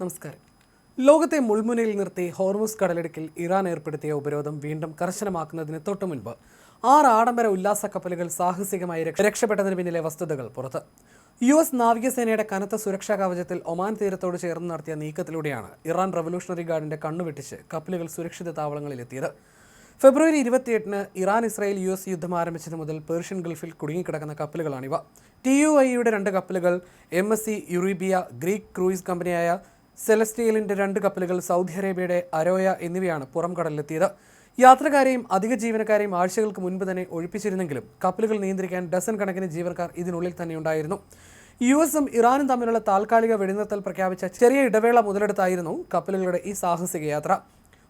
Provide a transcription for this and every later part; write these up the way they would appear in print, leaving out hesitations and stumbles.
നമസ്കാരം. ലോകത്തെ മുൾമുനയിൽ നിർത്തി ഹോർമുസ് കടലിടുക്കിൽ ഇറാൻ ഏർപ്പെടുത്തിയ ഉപരോധം വീണ്ടും കർശനമാക്കുന്നതിന് തൊട്ടുമുൻപ് 6 ആഡംബര ഉല്ലാസ കപ്പലുകൾ സാഹസികമായി രക്ഷപ്പെട്ടതിന് പിന്നിലെ വസ്തുതകൾ പുറത്ത്. US നാവികസേനയുടെ കനത്ത സുരക്ഷാ കവചത്തിൽ ഒമാൻ തീരത്തോട് ചേർന്ന് നടത്തിയ നീക്കത്തിലൂടെയാണ് ഇറാൻ റവല്യൂഷണറി ഗാർഡിന്റെ കണ്ണുവെട്ടിച്ച് കപ്പലുകൾ സുരക്ഷിത താവളങ്ങളിലെത്തിയത്. ഫെബ്രുവരി 28-ന് ഇറാൻ-ഇസ്രായേൽ US യുദ്ധം ആരംഭിച്ചത് മുതൽ പേർഷ്യൻ ഗൾഫിൽ കുടുങ്ങിക്കിടക്കുന്ന കപ്പലുകളാണിവ. TUIയുടെ 2 കപ്പലുകൾ, MSC യുറീബിയ, ഗ്രീക്ക് ക്രൂയിസ് കമ്പനിയായ സെലസ്റ്റിയലിന്റെ 2 കപ്പലുകൾ, സൗദി അറേബ്യയുടെ അരോയ എന്നിവയാണ് പുറം കടലിലെത്തിയത്. യാത്രക്കാരെയും അധിക ജീവനക്കാരെയും ആഴ്ചകൾക്ക് മുൻപ് തന്നെ ഒഴിപ്പിച്ചിരുന്നെങ്കിലും കപ്പലുകൾ നിയന്ത്രിക്കാൻ ഡസൻ കണക്കിന് ജീവനക്കാർ ഇതിനുള്ളിൽ തന്നെയുണ്ടായിരുന്നു. USഉം ഇറാനും തമ്മിലുള്ള താൽക്കാലിക വെടിനിർത്തൽ പ്രഖ്യാപിച്ച ചെറിയ ഇടവേള മുതലെടുത്തായിരുന്നു കപ്പലുകളുടെ ഈ സാഹസിക യാത്ര.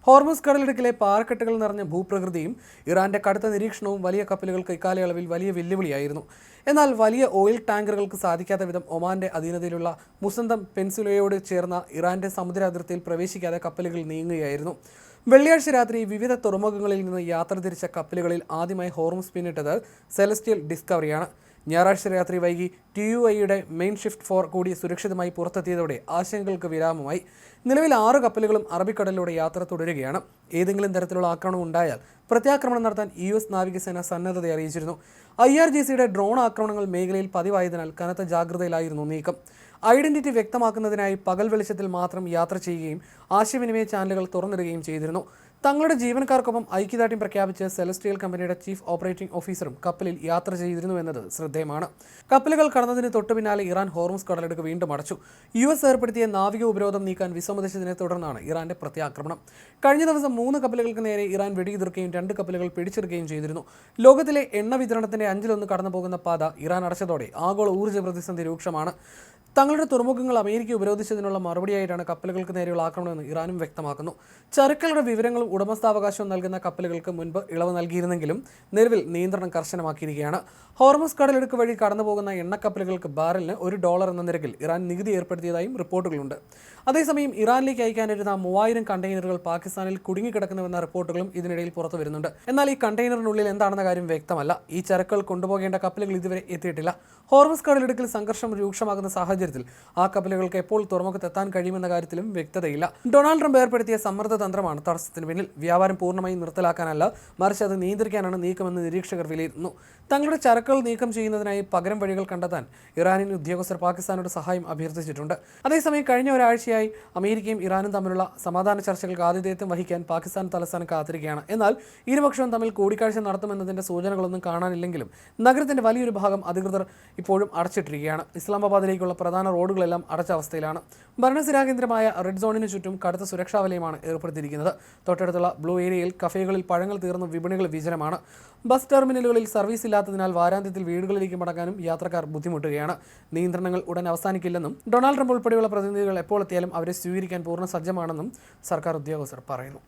ഹോർമുസ് കടലിടുക്കിലെ പാറക്കെട്ടുകൾ നിറഞ്ഞ ഭൂപ്രകൃതിയും ഇറാന്റെ കടുത്ത നിരീക്ഷണവും വലിയ കപ്പലുകൾക്ക് ഇക്കാലയളവിൽ വലിയ വെല്ലുവിളിയായിരുന്നു. എന്നാൽ വലിയ ഓയിൽ ടാങ്കറുകൾക്ക് സാധിക്കാത്ത വിധം ഒമാന്റെ അധീനതയിലുള്ള മുസന്തം പെൻസുലയോട് ചേർന്ന ഇറാന്റെ സമുദ്ര അതിർത്തിയിൽ പ്രവേശിക്കാതെ കപ്പലുകൾ നീങ്ങുകയായിരുന്നു. വെള്ളിയാഴ്ച രാത്രി വിവിധ തുറമുഖങ്ങളിൽ നിന്ന് യാത്ര തിരിച്ച കപ്പലുകളിൽ ആദ്യമായി ഹോർമുസ് പിന്നിട്ടത് സെലസ്റ്റിയൽ ഡിസ്കവറിയാണ്. ഞായറാഴ്ച രാത്രി വൈകി TUIയുടെ മെയിൻ ഷിഫ്റ്റ് 4 കൂടി സുരക്ഷിതമായി പുറത്തെത്തിയതോടെ ആശങ്കകൾക്ക് വിരാമമായി. നിലവിൽ 6 കപ്പലുകളും അറബിക്കടലിലൂടെ യാത്ര തുടരുകയാണ്. ഏതെങ്കിലും തരത്തിലുള്ള ആക്രമണം ഉണ്ടായാൽ പ്രത്യാക്രമണം നടത്താൻ US നാവികസേന സന്നദ്ധത അറിയിച്ചിരുന്നു. IRGCയുടെ ഡ്രോൺ ആക്രമണങ്ങൾ മേഖലയിൽ പതിവായതിനാൽ കനത്ത ജാഗ്രതയിലായിരുന്നു നീക്കം. ഐഡന്റിറ്റി വ്യക്തമാക്കുന്നതിനായി പകൽ വെളിച്ചത്തിൽ മാത്രം യാത്ര ചെയ്യുകയും ആശയവിനിമയ ചാനലുകൾ തുറന്നിടുകയും ചെയ്തിരുന്നു. തങ്ങളുടെ ജീവനക്കാർക്കൊപ്പം ഐക്യദാർഢ്യം പ്രഖ്യാപിച്ച് സെലസ്റ്റിയൽ കമ്പനിയുടെ ചീഫ് ഓപ്പറേറ്റിംഗ് ഓഫീസറും കപ്പലിൽ യാത്ര ചെയ്തിരുന്നു എന്നത് ശ്രദ്ധേയമാണ്. കപ്പലുകൾ കടന്നതിന് തൊട്ടു പിന്നാലെ ഇറാൻ ഹോർമുസ് കടലിടുക്ക് വീണ്ടും അടച്ചു. US ഏർപ്പെടുത്തിയ നാവിക ഉപരോധം നീക്കാൻ വിസമ്മതിച്ചതിനെ തുടർന്നാണ് ഇറാന്റെ പ്രത്യാക്രമണം. കഴിഞ്ഞ ദിവസം 3 കപ്പലുകൾക്ക് നേരെ ഇറാൻ വെടിയുതിർക്കുകയും 2 കപ്പലുകൾ പിടിച്ചെടുക്കുകയും ചെയ്തിരുന്നു. ലോകത്തിലെ എണ്ണ വിതരണത്തിന്റെ 1/5 കടന്നു പോകുന്ന പാത ഇറാൻ അടച്ചതോടെ ആഗോള ഊർജ്ജ പ്രതിസന്ധി രൂക്ഷമാണ്. തങ്ങളുടെ തുറമുഖങ്ങൾ അമേരിക്ക ഉപരോധിച്ചതിനുള്ള മറുപടിയായിട്ടാണ് കപ്പലുകൾക്ക് നേരെയുള്ള ആക്രമണമെന്ന് ഇറാനും വ്യക്തമാക്കുന്നു. ചരക്കുകളുടെ വിവരങ്ങളും ഉടമസ്ഥാവകാശവും നൽകുന്ന കപ്പലുകൾക്ക് മുൻപ് ഇളവ് നൽകിയിരുന്നെങ്കിലും നിലവിൽ നിയന്ത്രണം കർശനമാക്കിയിരിക്കുകയാണ്. ഹോർമുസ് കടലിടുക്ക് വഴി കടന്നുപോകുന്ന എണ്ണക്കപ്പലുകൾക്ക് ബാരലിന് $1 എന്ന നിരക്കിൽ ഇറാൻ നികുതി ഏർപ്പെടുത്തിയതായും റിപ്പോർട്ടുകളുണ്ട്. അതേസമയം ഇറാനിലേക്ക് അയക്കാനിരുന്ന 3000 കണ്ടെയ്നറുകൾ പാകിസ്ഥാനിൽ കുടുങ്ങിക്കിടക്കുന്നുവെന്ന റിപ്പോർട്ടുകളും ഇതിനിടയിൽ പുറത്തു വരുന്നുണ്ട്. എന്നാൽ ഈ കണ്ടെയ്നറിനുള്ളിൽ എന്താണെന്ന കാര്യം വ്യക്തമല്ല. ഈ ചരക്കുകൾ കൊണ്ടുപോകേണ്ട കപ്പലുകൾ ഇതുവരെ എത്തിയിട്ടില്ല. ഹോർമുസ് കടലിടുക്കിൽ സംഘർഷം രൂക്ഷമാകുന്ന സാഹചര്യത്തിൽ ആ കപ്പലുകൾക്ക് എപ്പോൾ തുറമുഖത്തെത്താൻ കഴിയുമെന്ന കാര്യത്തിലും വ്യക്തതയില്ല. ഡൊണാൾഡ് ട്രംപ് ഏർപ്പെടുത്തിയ സമ്മർദ്ദ തന്ത്രമാണ് തടസ്സത്തിന് പിന്നിൽ. വ്യാപാരം പൂർണ്ണമായും നിർത്തലാക്കാനല്ല, മറിച്ച് അത് നിയന്ത്രിക്കാനാണ് നീക്കമെന്ന് നിരീക്ഷകർ വിലയിരുത്തുന്നു. തങ്ങളുടെ ചരക്കുകൾ നീക്കം ചെയ്യുന്നതിനായി പകരം വഴികൾ കണ്ടെത്താൻ ഇറാനിയൻ ഉദ്യോഗസ്ഥർ പാകിസ്ഥാനോട് സഹായം അഭ്യർത്ഥിച്ചിട്ടുണ്ട്. അതേസമയം കഴിഞ്ഞ ഒരാഴ്ചയായി അമേരിക്കയും ഇറാനും തമ്മിലുള്ള സമാധാന ചർച്ചകൾക്ക് ആതിഥേയത്വം വഹിക്കാൻ പാകിസ്ഥാൻ തലസ്ഥാനം കാത്തിരിക്കുകയാണ്. എന്നാൽ ഇരുപക്ഷവും തമ്മിൽ കൂടിക്കാഴ്ച നടത്തുമെന്നതിന്റെ സൂചനകളൊന്നും കാണാനില്ലെങ്കിലും നഗരത്തിന്റെ വലിയൊരു ഭാഗം അധികൃതർ ഇപ്പോഴും അടച്ചിട്ടിരിക്കുകയാണ്. ഇസ്ലാമാബാദിലേക്കുള്ള പ്രധാന റോഡുകളെല്ലാം അടച്ച അവസ്ഥയിലാണ്. ഭരണസ്ഥിരാകേന്ദ്രമായ റെഡ് സോണിന് ചുറ്റും കടുത്ത സുരക്ഷാ വലയമാണ് ഏർപ്പെടുത്തിയിരിക്കുന്നത്. തൊട്ടടുത്തുള്ള ബ്ലൂ ഏരിയയിൽ കഫേകളിൽ പഴങ്ങൾ തീർന്ന വിപണികൾ വിജനമാണ്. ബസ് ടെർമിനലുകളിൽ സർവീസ് ഇല്ലാത്തതിനാൽ വാരാന്ത്യത്തിൽ വീടുകളിലേക്ക് മടങ്ങാനും യാത്രക്കാർ ബുദ്ധിമുട്ടുകയാണ്. നിയന്ത്രണങ്ങൾ ഉടൻ അവസാനിക്കില്ലെന്നും ഡൊണാൾഡ് ട്രംപ് ഉൾപ്പെടെയുള്ള പ്രതിനിധികൾ എപ്പോൾ എത്തിയാലും അവരെ സ്വീകരിക്കാൻ പൂർണ്ണ സജ്ജമാണെന്നും സർക്കാർ ഉദ്യോഗസ്ഥർ പറയുന്നു.